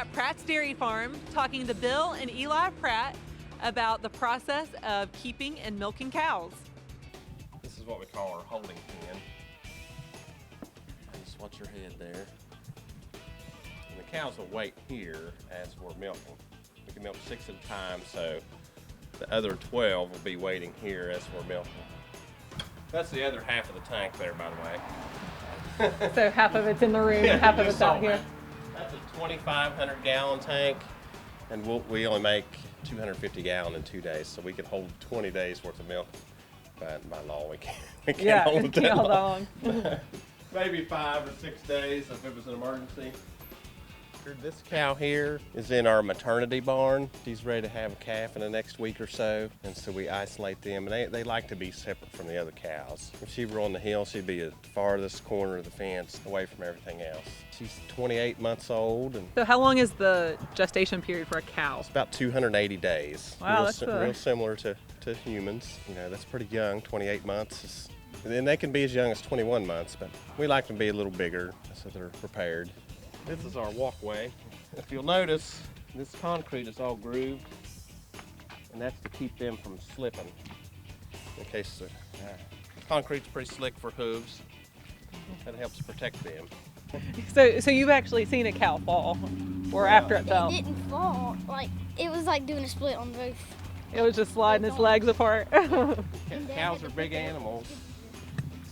at Pratt's Dairy Farm talking to Bill and Eli Pratt about the process of keeping and milking cows. This is what we call our holding pen. Just watch your head there. And the cows will wait here as we're milking. We can milk 6 at a time, so the other 12 will be waiting here as we're milking. That's the other half of the tank there, by the way. So half of it's in the room and half of it's out here. That's a 2,500 gallon tank, and we only make 250 gallon in 2 days, so we can hold 20 days worth of milk. But by law, we can't hold it that long. Maybe 5 or 6 days if it was an emergency. This cow here is in our maternity barn. She's ready to have a calf in the next week or so, and so we isolate them, and they like to be separate from the other cows. If she were on the hill, she'd be at the farthest corner of the fence, away from everything else. She's 28 months old. And so how long is the gestation period for a cow? It's about 280 days. Wow, real similar to humans. You know, that's pretty young. 28 months. And they can be as young as 21 months, but we like them to be a little bigger so they're prepared. This is our walkway. If you'll notice, this concrete is all grooved, and that's to keep them from slipping. In case the concrete's pretty slick for hooves, that helps protect them. So you've actually seen a cow fall, or after it fell? It didn't fall. Like, it was like doing a split on both. It was just sliding its legs apart. Cows are big animals,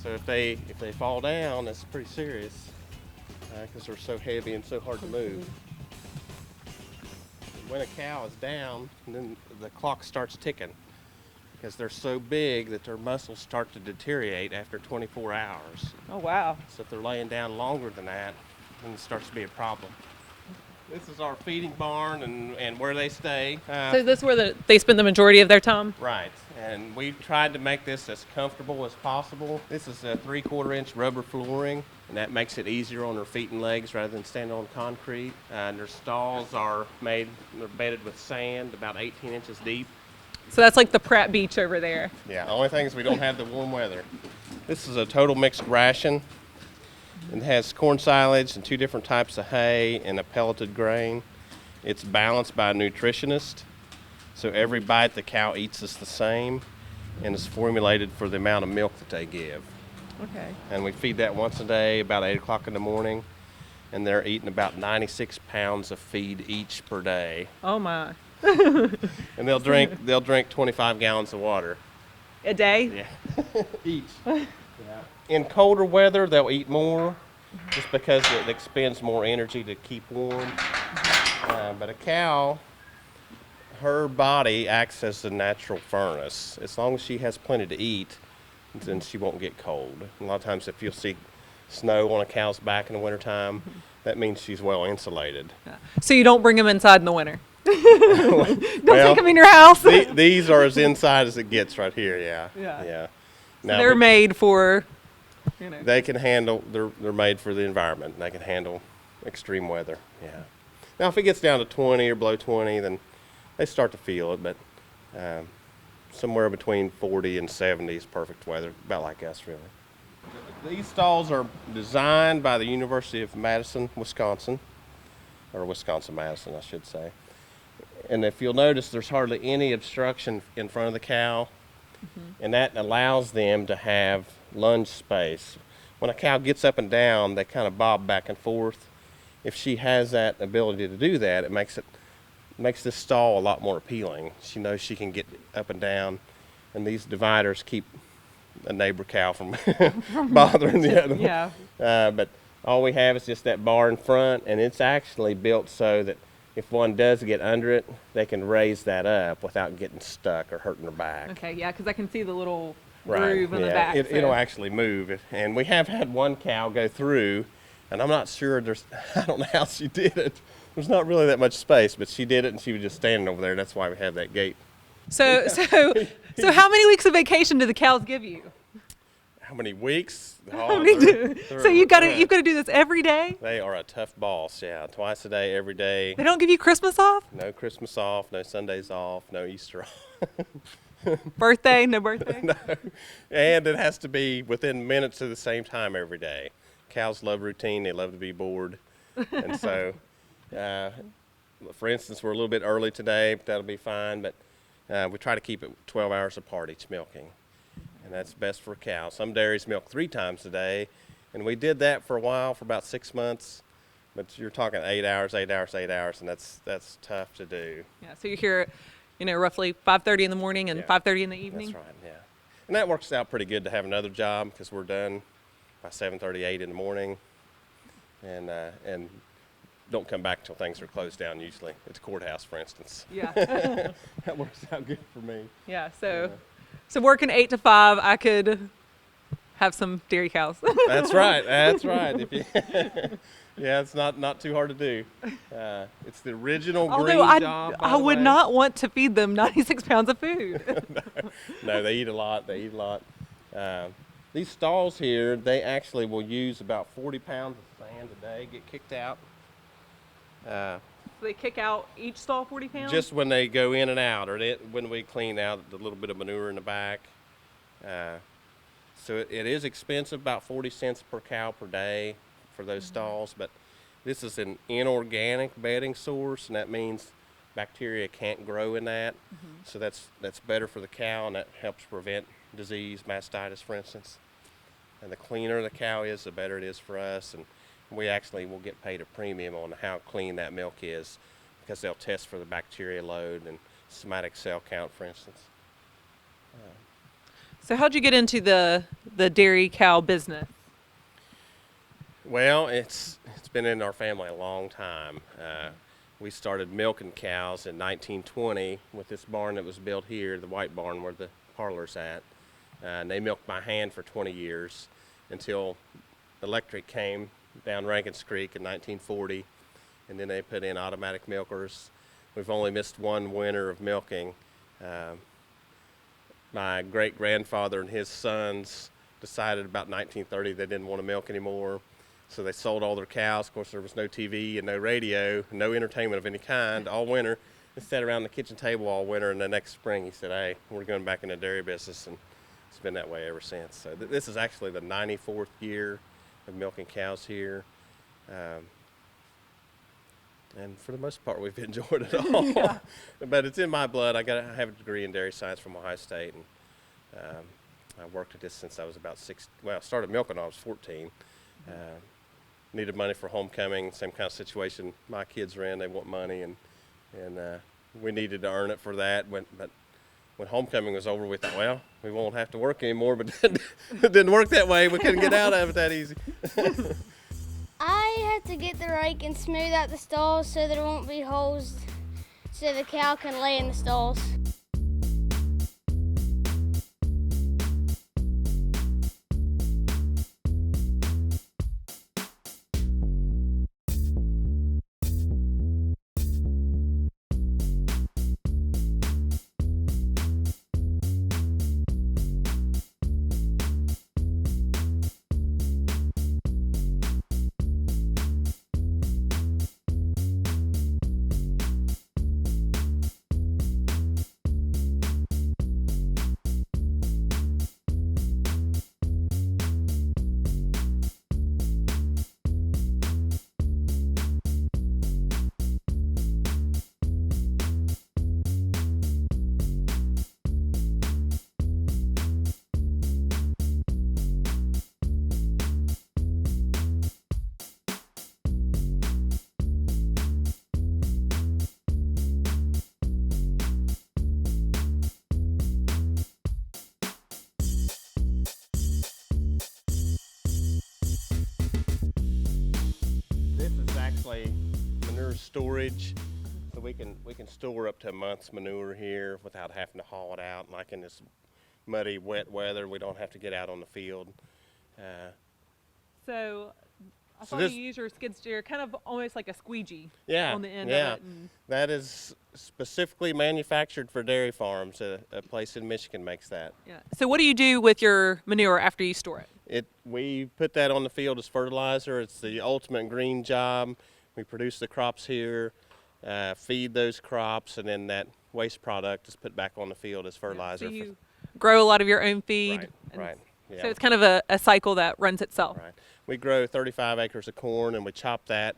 so if they fall down, it's pretty serious. Because they're so heavy and so hard to move. When a cow is down, then the clock starts ticking because they're so big that their muscles start to deteriorate after 24 hours. Oh, wow. So if they're laying down longer than that, then it starts to be a problem. This is our feeding barn and where they stay. So this is where they spend the majority of their time? Right, and we tried to make this as comfortable as possible. This is a 3/4-inch rubber flooring, and that makes it easier on their feet and legs rather than standing on concrete. And their stalls they're bedded with sand, about 18 inches deep. So that's like the Pratt Beach over there. Yeah, the only thing is we don't have the warm weather. This is a total mixed ration. It has corn silage and 2 different types of hay and a pelleted grain. It's balanced by a nutritionist, so every bite the cow eats is the same, and it's formulated for the amount of milk that they give. Okay. And we feed that once a day, about 8 o'clock in the morning, and they're eating about 96 pounds of feed each per day. Oh my. And they'll drink 25 gallons of water. A day? Yeah, each. Yeah. In colder weather, they'll eat more just because it expends more energy to keep warm. But a cow, her body acts as a natural furnace. As long as she has plenty to eat, then she won't get cold. A lot of times if you'll see snow on a cow's back in the wintertime, that means she's well insulated. So you don't bring them inside in the winter? Don't take them in your house? These are as inside as it gets right here, yeah. So now, they're made for, you know. They can handle, they're made for the environment. They can handle extreme weather, yeah. Now if it gets down to 20 or below 20, then they start to feel it, but somewhere between 40 and 70 is perfect weather, about like us really. These stalls are designed by the University of Madison, Wisconsin, or Wisconsin-Madison, I should say. And if you'll notice, there's hardly any obstruction in front of the cow, and that allows them to have lunge space. When a cow gets up and down, they kind of bob back and forth. If she has that ability to do that, it makes this stall a lot more appealing. She knows she can get up and down, and these dividers keep a neighbor cow from bothering the other one. Yeah. But all we have is just that bar in front, and it's actually built so that if one does get under it, they can raise that up without getting stuck or hurting their back. Okay, yeah, because I can see the little groove in the back. It'll actually move. And we have had one cow go through, and I'm not sure I don't know how she did it. There's not really that much space, but she did it, and she was just standing over there. That's why we have that gate. So how many weeks of vacation do the cows give you? How many weeks? So you've got to do this every day? They are a tough boss, yeah. Twice a day, every day. They don't give you Christmas off? No Christmas off, no Sundays off, no Easter off. Birthday? No birthday? No. And it has to be within minutes of the same time every day. Cows love routine. They love to be bored. And so For instance, we're a little bit early today, but that'll be fine. But we try to keep it 12 hours apart each milking, and that's best for a cow. Some dairies milk 3 times a day, and we did that for a while, for about 6 months. But you're talking 8 hours, 8 hours, 8 hours, and that's tough to do. Yeah. So you're here, roughly 5:30 in the morning and 5:30 in the evening. That's right. Yeah, and that works out pretty good to have another job because we're done by 7:30, 8 in the morning, and don't come back till things are closed down usually. It's courthouse, for instance. Yeah. That works out good for me. Yeah. So working 8 to 5, I could have some dairy cows. That's right. That's right. If you yeah, it's not too hard to do. It's the original green job. I would not want to feed them 96 pounds of food. No, they eat a lot. They eat a lot. These stalls here, they actually will use about 40 pounds of sand a day, get kicked out. They kick out each stall 40 pounds? Just when they go in and out, or when we clean out the little bit of manure in the back. So it is expensive, about 40 cents per cow per day for those stalls, but this is an inorganic bedding source, and that means bacteria can't grow in that. So that's better for the cow, and that helps prevent disease, mastitis, for instance. And the cleaner the cow is, the better it is for us, and we actually will get paid a premium on how clean that milk is because they'll test for the bacteria load and somatic cell count, for instance. So how'd you get into the dairy cow business? Well, it's been in our family a long time. We started milking cows in 1920 with this barn that was built here, the white barn where the parlor's at. And they milked by hand for 20 years until electric came down Rankin's Creek in 1940, and then they put in automatic milkers. We've only missed one winter of milking. My great-grandfather and his sons decided about 1930 they didn't want to milk anymore, so they sold all their cows. Of course, there was no TV and no radio, no entertainment of any kind all winter. They sat around the kitchen table all winter, and the next spring he said, hey, we're going back in the dairy business, and it's been that way ever since. So this is actually the 94th year of milking cows here. And for the most part, we've enjoyed it all. Yeah. But it's in my blood. I have a degree in dairy science from Ohio State, and I worked at this since I was about 6. Well, I started milking when I was 14. Needed money for homecoming, same kind of situation my kids are in. They want money, and we needed to earn it for that. But when homecoming was over, we thought, well, we won't have to work anymore. But it didn't work that way. We couldn't get out of it that easy. I had to get the rake and smooth out the stalls so there won't be holes so the cow can lay in the stalls. Actually manure storage, so we can store up to a month's manure here without having to haul it out. Like in this muddy, wet weather, we don't have to get out on the field. So I saw you use your skid steer kind of almost like a squeegee on the end of it. And that is specifically manufactured for dairy farms. A place in Michigan makes that. Yeah. So what do you do with your manure after you store it? We put that on the field as fertilizer. It's the ultimate green job. We produce the crops here, feed those crops, and then that waste product is put back on the field as fertilizer. So you grow a lot of your own feed. Right. Yeah. So it's kind of a cycle that runs itself. Right. We grow 35 acres of corn, and we chop that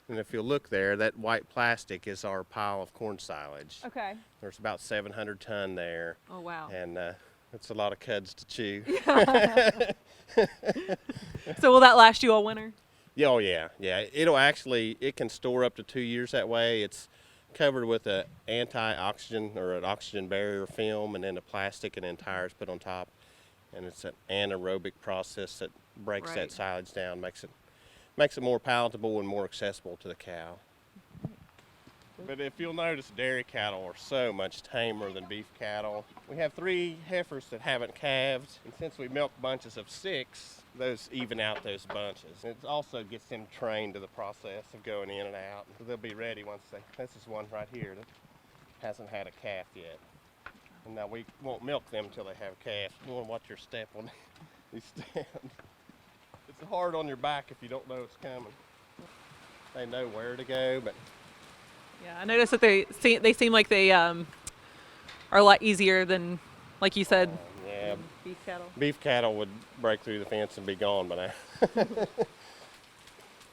And if you'll look there, that white plastic is our pile of corn silage. Okay. There's about 700 ton there. Oh, wow. And it's a lot of cuds to chew. So will that last you all winter? Yeah, oh yeah, yeah. It can store up to 2 years that way. It's covered with a anti-oxygen or an oxygen barrier film, and then the plastic and then tires put on top. And it's an anaerobic process that breaks that silage down, makes it more palatable and more accessible to the cow. But if you'll notice, dairy cattle are so much tamer than beef cattle. We have 3 heifers that haven't calved, and since we milk bunches of 6, those even out those bunches. And it also gets them trained to the process of going in and out. So they'll be ready once this is one right here that hasn't had a calf yet. And now we won't milk them until they have a calf. You want to watch your step when you stand. It's hard on your back if you don't know it's coming. They know where to go, but Yeah, I noticed that they seem like they are a lot easier than, like you said, yeah, beef cattle. beef cattle would break through the fence and be gone by now.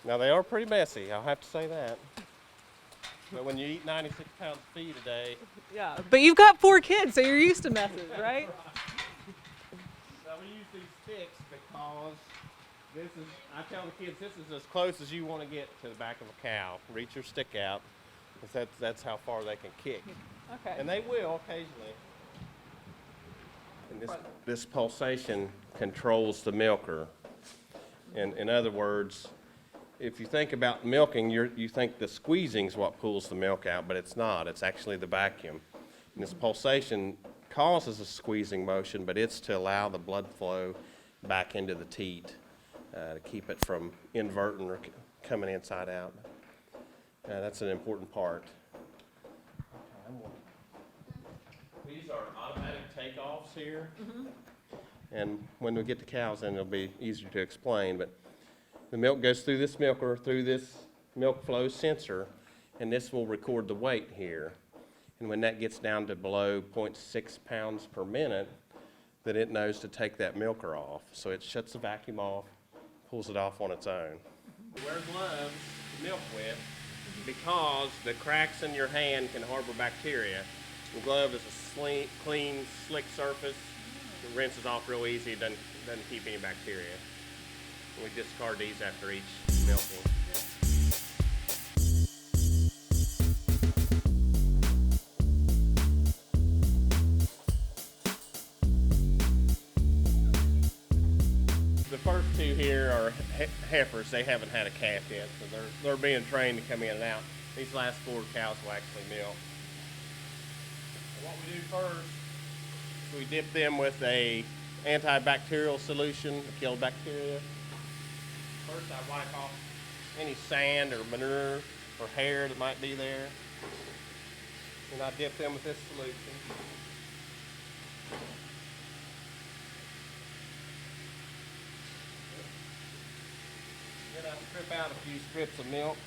Now they are pretty messy, I'll have to say that. But when you eat 96 pounds of feed a day, Yeah, but you've got 4 kids, so you're used to messes, right? now we use these sticks because I tell the kids, this is as close as you want to get to the back of a cow. Reach your stick out, because that's how far they can kick. Okay. And they will occasionally. And this pulsation controls the milker. And in other words, if you think about milking, you think the squeezing is what pulls the milk out, but it's not. It's actually the vacuum. And this pulsation causes a squeezing motion, but it's to allow the blood flow back into the teat to keep it from inverting or coming inside out. That's an important part. These are automatic takeoffs here. And when we get to cows, then it'll be easier to explain. But the milk goes through this milker, through this milk flow sensor, and this will record the weight here. And when that gets down to below 0.6 pounds per minute, then it knows to take that milker off. So it shuts the vacuum off, pulls it off on its own. Wear gloves to milk with because the cracks in your hand can harbor bacteria. The glove is a clean, slick surface. It rinses off real easy. It doesn't keep any bacteria. We discard these after each milking. The first 2 here are heifers. They haven't had a calf yet, so they're being trained to come in and out. These last 4 cows will actually milk. And what we do first is we dip them with a antibacterial solution to kill bacteria. First, I wipe off any sand or manure or hair that might be there. And I dip them with this solution. Then I strip out a few strips of milk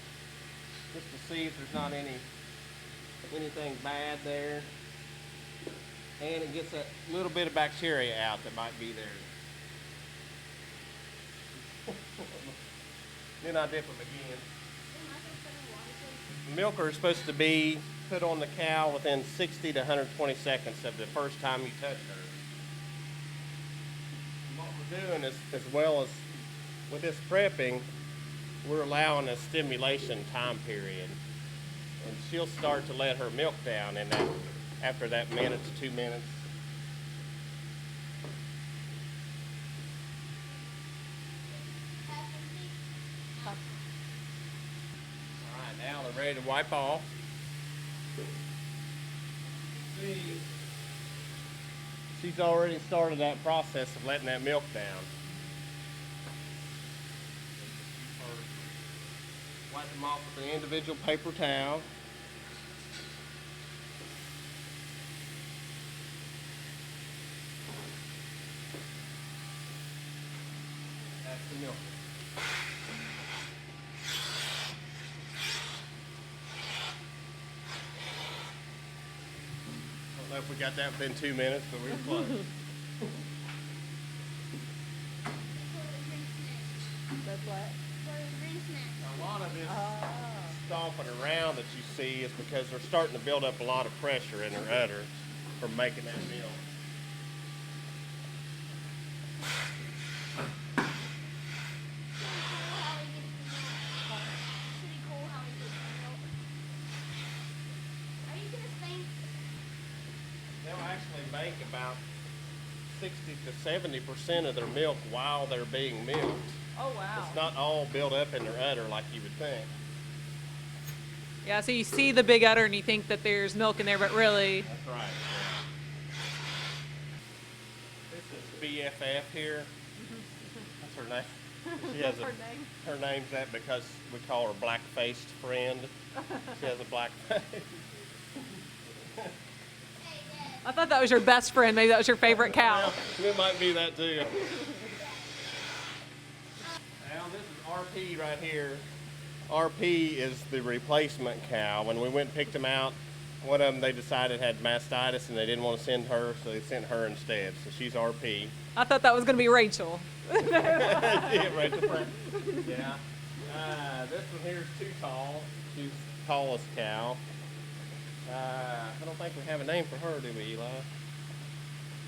just to see if there's not anything bad there. And it gets a little bit of bacteria out that might be there. Then I dip them again. The milker is supposed to be put on the cow within 60 to 120 seconds of the first time you touch her. And what we're doing is, as well as with this prepping, we're allowing a stimulation time period. And she'll start to let her milk down in that, after that minute to 2 minutes. Now they're ready to wipe off. See, she's already started that process of letting that milk down. Wipe them off with an individual paper towel. That's the milk. I don't know if we got that within 2 minutes, but we were close. That's what? For the green snacks. A lot of this off and around that you see is because they're starting to build up a lot of pressure in their udder from making that milk. They'll actually make about 60 to 70% of their milk while they're being milked. Oh, wow. It's not all built up in their udder like you would think. Yeah, so you see the big udder and you think that there's milk in there, but really... That's right. This is BFF here. That's her name. She has her name's that because we call her black-faced friend. She has a black face. I thought that was your best friend. Maybe that was your favorite cow. Well, it might be that too. Now this is RP right here. RP is the replacement cow. When we went and picked them out, one of them they decided had mastitis and they didn't want to send her, so they sent her instead. So she's RP. I thought that was going to be Rachel. Yeah, Rachel Pratt. Yeah. This one here is too tall. She's the tallest cow. I don't think we have a name for her, do we, Eli?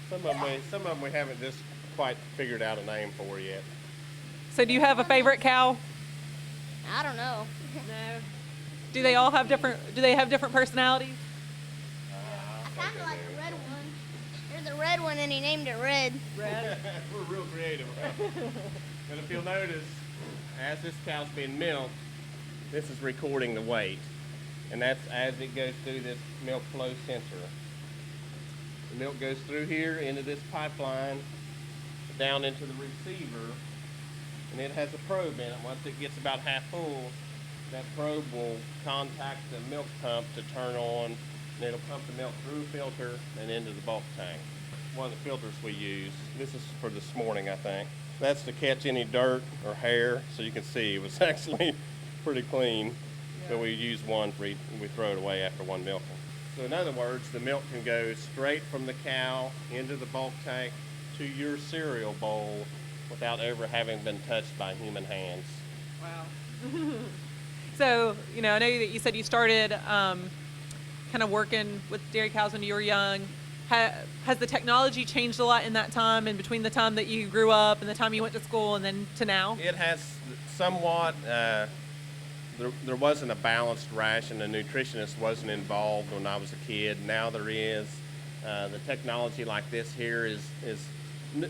Some of them we haven't just quite figured out a name for yet. So do you have a favorite cow? I don't know. No. Do they all have different? Do they have different personalities? I kind of like the red one. There's a red one, and he named it Red. Red. We're real creative, right? But if you'll notice, as this cow's being milked, this is recording the weight. And that's as it goes through this milk flow sensor. The milk goes through here into this pipeline, down into the receiver, and it has a probe in it. Once it gets about half full, that probe will contact the milk pump to turn on, and it'll pump the milk through a filter and into the bulk tank. One of the filters we use, this is for this morning, I think. That's to catch any dirt or hair, so you can see it was actually pretty clean. So we use one we throw it away after one milking. So in other words, the milk can go straight from the cow into the bulk tank to your cereal bowl without ever having been touched by human hands. Wow. So, I know that you said you started kind of working with dairy cows when you were young. Has the technology changed a lot in that time, and between the time that you grew up and the time you went to school and then to now? It has somewhat. There wasn't a balanced ration. A nutritionist wasn't involved when I was a kid. Now there is. The technology like this here is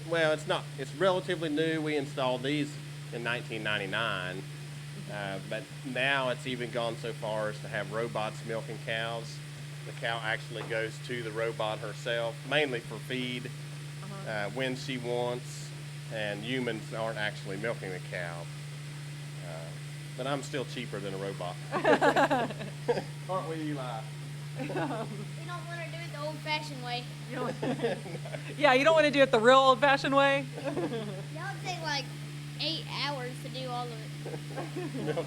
well, it's not. It's relatively new. We installed these in 1999, but now it's even gone so far as to have robots milking cows. The cow actually goes to the robot herself, mainly for feed, when she wants, and humans aren't actually milking the cow. But I'm still cheaper than a robot. Aren't we, Eli? We don't want to do it the old-fashioned way. Yeah, you don't want to do it the real old-fashioned way. That would take like 8 hours to do all of it.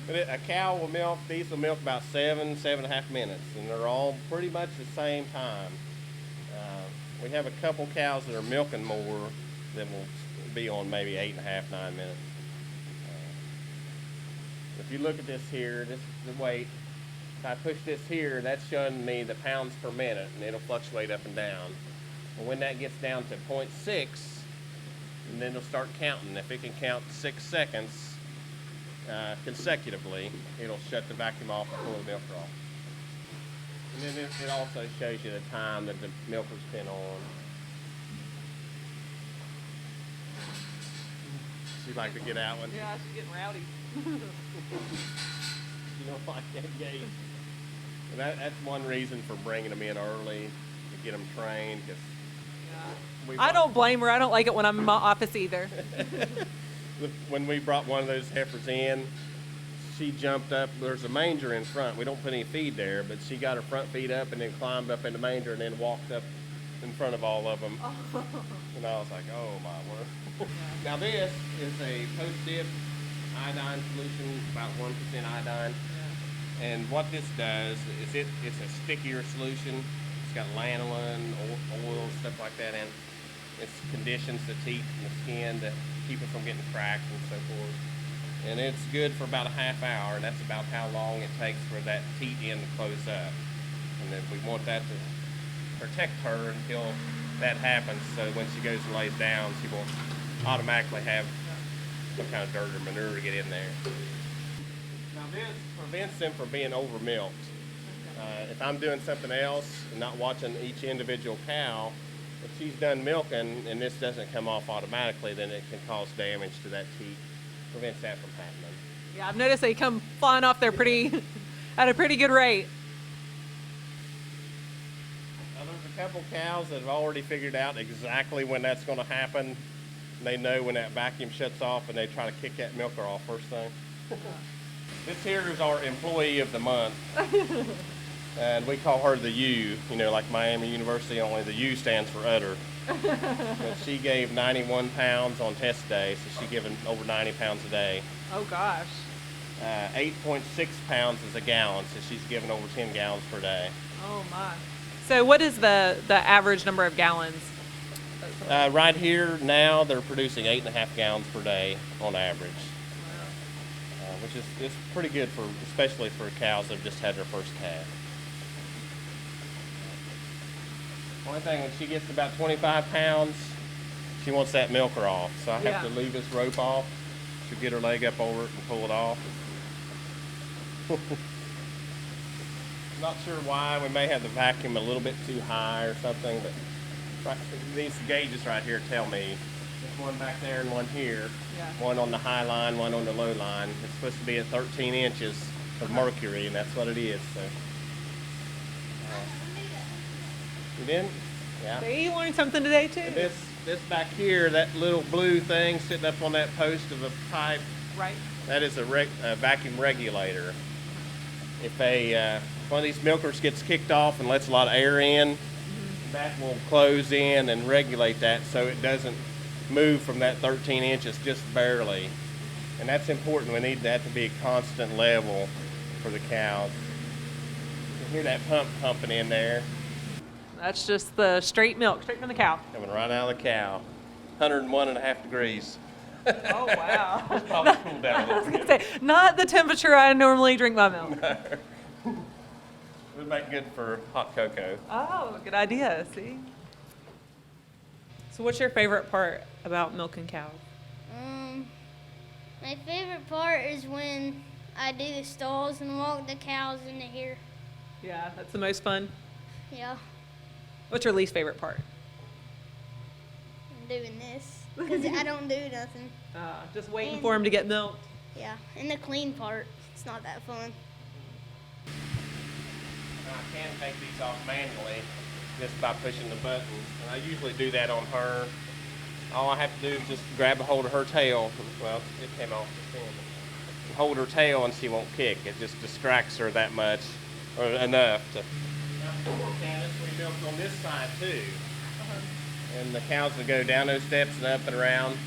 But a cow will milk, these will milk about 7.5 minutes, and they're all pretty much the same time. We have a couple cows that are milking more that will be on maybe 8.5, 9 minutes. If you look at this here, this is the weight. If I push this here, that's showing me the pounds per minute, and it'll fluctuate up and down. And when that gets down to 0.6, and then it'll start counting. If it can count 6 seconds consecutively, it'll shut the vacuum off and pull the milk off. And then it also shows you the time that the milk has been on. She'd like to get out one. Yeah, she's getting rowdy. You don't like that gate. And that's one reason for bringing them in early, to get them trained. I don't blame her. I don't like it when I'm in my office either. When we brought one of those heifers in, she jumped up. There's a manger in front. We don't put any feed there, but she got her front feet up and then climbed up in the manger and then walked up in front of all of them. Oh. And I was like, oh my word. Now this is a post-dip iodine solution, about 1% iodine. Yeah. And what this does is it's a stickier solution. It's got lanolin, oil, stuff like that, and it conditions the teeth and the skin to keep it from getting cracked and so forth. and it's good for about a half hour, and that's about how long it takes for that teat end to close up. And then we want that to protect her until that happens, so when she goes and lays down, she won't automatically have some kind of dirt or manure to get in there. Now this prevents them from being over milked. If I'm doing something else and not watching each individual cow, if she's done milking and this doesn't come off automatically, then it can cause damage to that teat. Prevents that from happening. Yeah, I've noticed they come flying off there pretty at a pretty good rate. Now, there's a couple cows that have already figured out exactly when that's going to happen. They know when that vacuum shuts off, and they try to kick that milker off first thing. This here is our employee of the month. And we call her the U, you know, like Miami University, only the U stands for udder. But she gave 91 pounds on test day, so she's giving over 90 pounds a day. Oh gosh. 8.6 pounds is a gallon, so she's giving over 10 gallons per day. Oh my. So what is the average number of gallons? Right here now, they're producing 8.5 gallons per day on average. Wow. Which is it's pretty good for, especially for cows that have just had their first calf. Only thing, when she gets to about 25 pounds, she wants that milker off. So I have to leave this rope off. She'll get her leg up over it and pull it off. Not sure why. We may have the vacuum a little bit too high or something, but these gauges right here tell me. There's one back there and one here. Yeah. One on the high line, one on the low line. It's supposed to be at 13 inches of mercury, and that's what it is. So. You didn't? Yeah. See, you learned something today too. And this back here, that little blue thing sitting up on that post of a pipe, Right. that is a vacuum regulator. If one of these milkers gets kicked off and lets a lot of air in, that will close in and regulate that so it doesn't move from that 13 inches just barely. And that's important. We need that to be a constant level for the cows. You can hear that pump pumping in there. That's just the straight milk, straight from the cow. Coming right out of the cow. 101.5 degrees. Oh wow. It's probably cooled down a I was little gonna bit. say, not the temperature I normally drink my milk. It would make good for hot cocoa. Oh, good idea. See. So, what's your favorite part about milking cows? My favorite part is when I do the stalls and walk the cows into here. Yeah, that's the most fun. Yeah, What's your least favorite part? I'm doing this because I don't do nothing. Just waiting for him to get milked. Yeah, and the clean part, it's not that fun. I can take these off manually just by pushing the button. And I usually do that on her. All I have to do is just grab a hold of her tail. Well, it came off just then. Hold her tail and she won't kick. It just distracts her that much, or enough to. Now, before Candice, we milked on this side too. And the cows would go down those steps and up and around.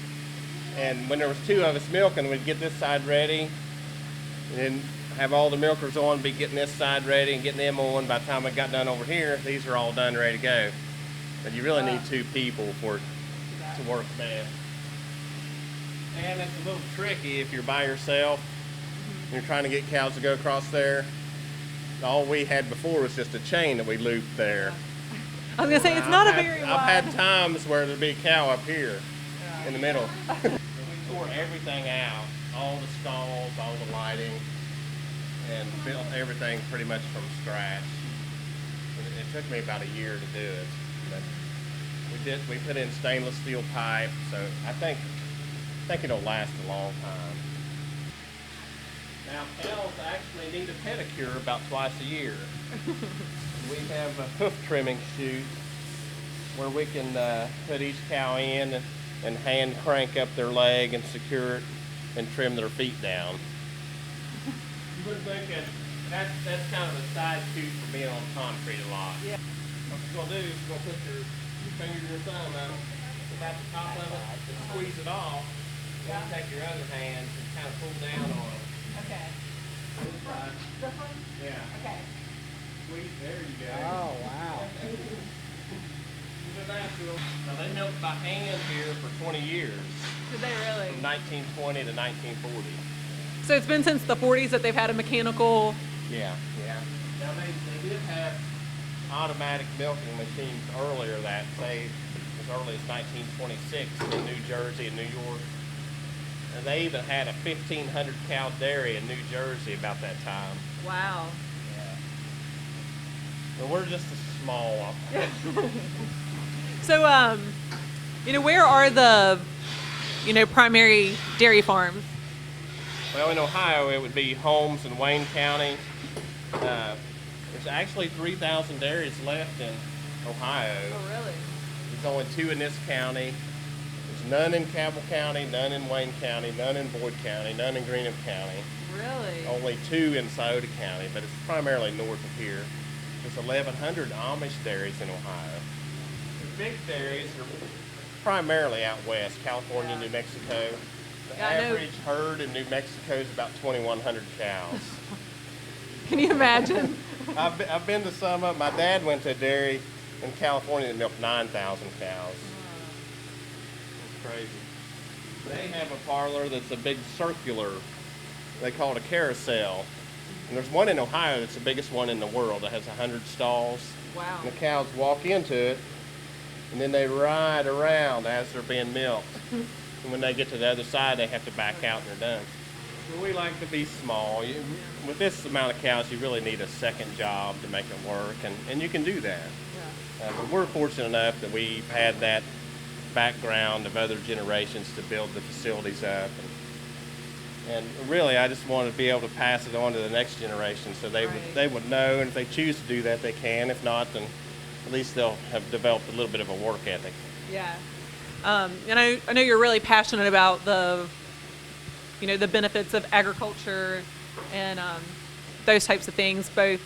And when there was two of us milking, we'd get this side ready, and then have all the milkers on, be getting this side ready and getting them on. By the time I got done over here, these are all done, ready to go. But you really need two people for it to work best. And it's a little tricky if you're by yourself and you're trying to get cows to go across there. All we had before was just a chain that we looped there. I was gonna say it's not a very wide. I've had times where there'd be a cow up here in the middle. We tore everything out, all the stalls, all the lighting, and built everything pretty much from scratch. It took me about a year to do it. But we put in stainless steel pipe, so I think it'll last a long time. Now, cows actually need a pedicure about twice a year. We have a hoof trimming chute where we can put each cow in and hand crank up their leg and secure it and trim their feet down. You would think that's kind of a side chute for being on concrete a lot. Yeah. What you're going to do is you're going to put your finger and your thumb up about the top of it and squeeze it off. Then you take your other hand and kind of pull down on it. Okay. This side. This one? Yeah. Okay. Squeeze. There you go. Oh, wow. Now they milked by hand here for 20 years, Did they really? from 1920 to 1940. So it's been since the 40s that they've had a mechanical. Yeah. Now they did have automatic milking machines earlier that, say, as early as 1926 in New Jersey and New York. And they even had a 1,500 cow dairy in New Jersey about that time. Wow. Yeah. But we're just a small one. So, where are the, primary dairy farms? Well, in Ohio, it would be Holmes and Wayne County. There's actually 3,000 dairies left in Ohio. Oh, really? There's only 2 in this county. There's none in Cabell County, none in Wayne County, none in Boyd County, none in Greenup County. Really? Only 2 in Scioto County, but it's primarily north of here. There's 1,100 Amish dairies in Ohio. The big dairies are primarily out west, California, New Mexico. The average herd in New Mexico is about 2,100 cows. Can you imagine? I've been to some of them. My dad went to a dairy in California that milked 9,000 cows. It's crazy. They have a parlor that's a big circular, they call it a carousel. And there's one in Ohio that's the biggest one in the world that has 100 stalls. Wow. And the cows walk into it, and then they ride around as they're being milked. And when they get to the other side, they have to back out and they're done. Well, we like to be small. With this amount of cows, you really need a second job to make it work, and you can do that. Yeah. But we're fortunate enough that we've had that background of other generations to build the facilities up. And really, I just want to be able to pass it on to the next generation so they would know, and if they choose to do that, they can. If not, then at least they'll have developed a little bit of a work ethic. Yeah. And I know you're really passionate about the benefits of agriculture and those types of things, both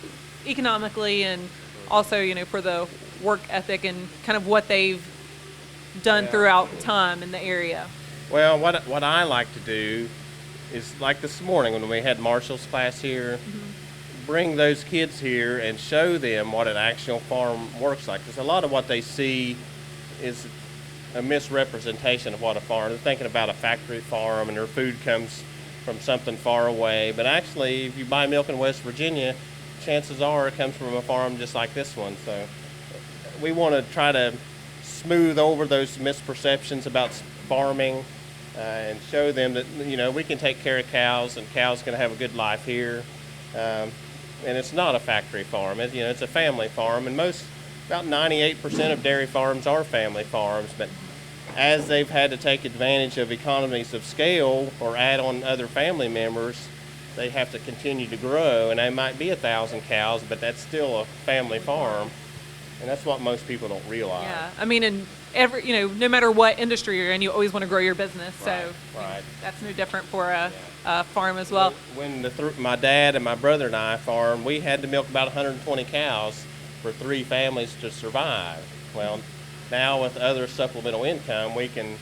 economically and also, for the work ethic and kind of what they've done throughout time in the area. Well, what I like to do is, like this morning when we had Marshall's class here, bring those kids here and show them what an actual farm works like. Because a lot of what they see is a misrepresentation of what a farm is. They're thinking about a factory farm and their food comes from something far away. But actually, if you buy milk in West Virginia, chances are it comes from a farm just like this one. So we want to try to smooth over those misperceptions about farming and show them that, we can take care of cows and cows can have a good life here. And it's not a factory farm. It's a family farm, and about 98% of dairy farms are family farms, but as they've had to take advantage of economies of scale or add on other family members, they have to continue to grow, and they might be 1,000 cows, but that's still a family farm, and that's what most people don't realize. Yeah, I mean, in every, no matter what industry you're in, you always want to grow your business, so Right. That's no different for a farm as well. When my dad and my brother and I farmed, we had to milk about 120 cows for 3 families to survive. Well, now with other supplemental income, we can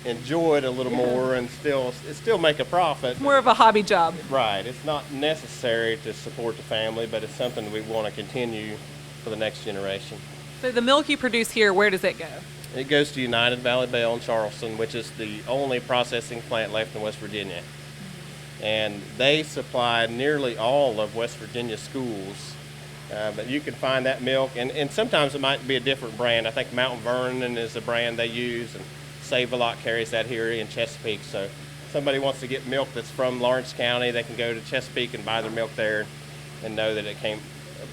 enjoy it a little more and still make a profit. It's more of a hobby job. Right. It's not necessary to support the family, but it's something we want to continue for the next generation. So the milk you produce here, where does it go? It goes to United Valley Bell in Charleston, which is the only processing plant left in West Virginia. And they supply nearly all of West Virginia schools. But you can find that milk, and sometimes it might be a different brand. I think Mount Vernon is a brand they use, and Save-A-Lot carries that here in Chesapeake. So if somebody wants to get milk that's from Lawrence County, they can go to Chesapeake and buy their milk there and know that a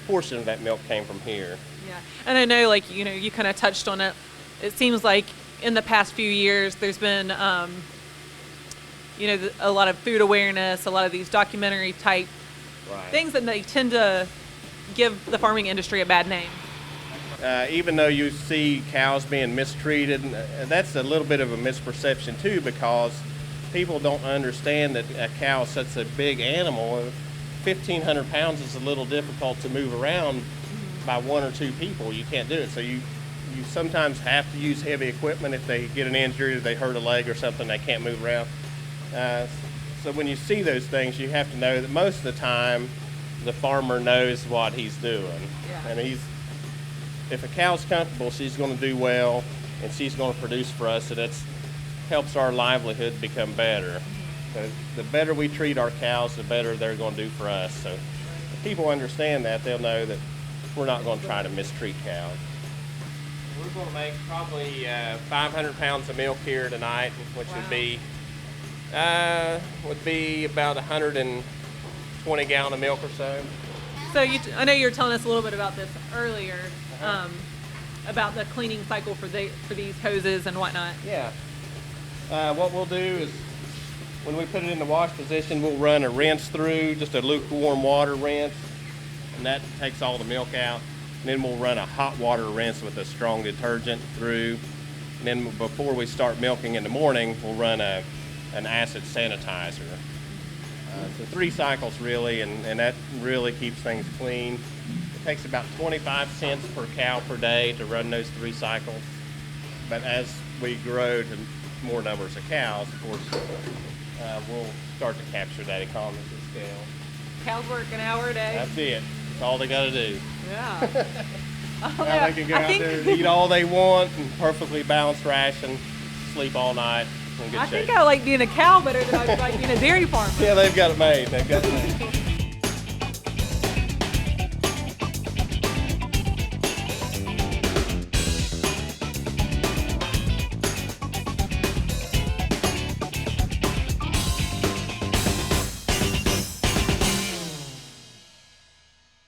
portion of that milk came from here. Yeah, and I know, you kind of touched on it. It seems like in the past few years, there's been, a lot of food awareness, a lot of these documentary type things that they tend to give the farming industry a bad name. Even though you see cows being mistreated, that's a little bit of a misperception too, because people don't understand that a cow is such a big animal. 1,500 pounds is a little difficult to move around by 1 or 2 people. You can't do it. So you sometimes have to use heavy equipment if they get an injury, or they hurt a leg or something, they can't move around. So when you see those things, you have to know that most of the time the farmer knows what he's doing. Yeah. And if a cow's comfortable, she's going to do well, and she's going to produce for us, and it helps our livelihood become better. So the better we treat our cows, the better they're going to do for us. So if people understand that, they'll know that we're not going to try to mistreat cows. We're going to make probably 500 pounds of milk here tonight, which would be about 120 gallon of milk or so. So I know you were telling us a little bit about this earlier, about the cleaning cycle for these hoses and whatnot. Yeah. What we'll do is when we put it in the wash position, we'll run a rinse through, just a lukewarm water rinse, and that takes all the milk out. And then we'll run a hot water rinse with a strong detergent through. And then before we start milking in the morning, we'll run an acid sanitizer. So 3 cycles really, and that really keeps things clean. It takes about 25 cents per cow per day to run those 3 cycles. But as we grow to more numbers of cows, of course, we'll start to capture that economies of scale. Cows work an hour a day. That's it. That's all they got to do. Yeah. Now they can go out there and eat all they want and perfectly balanced ration, sleep all night. In good I shape. think I like being a cow better than I like being a dairy farmer. Yeah, they've got it made. They've got it made.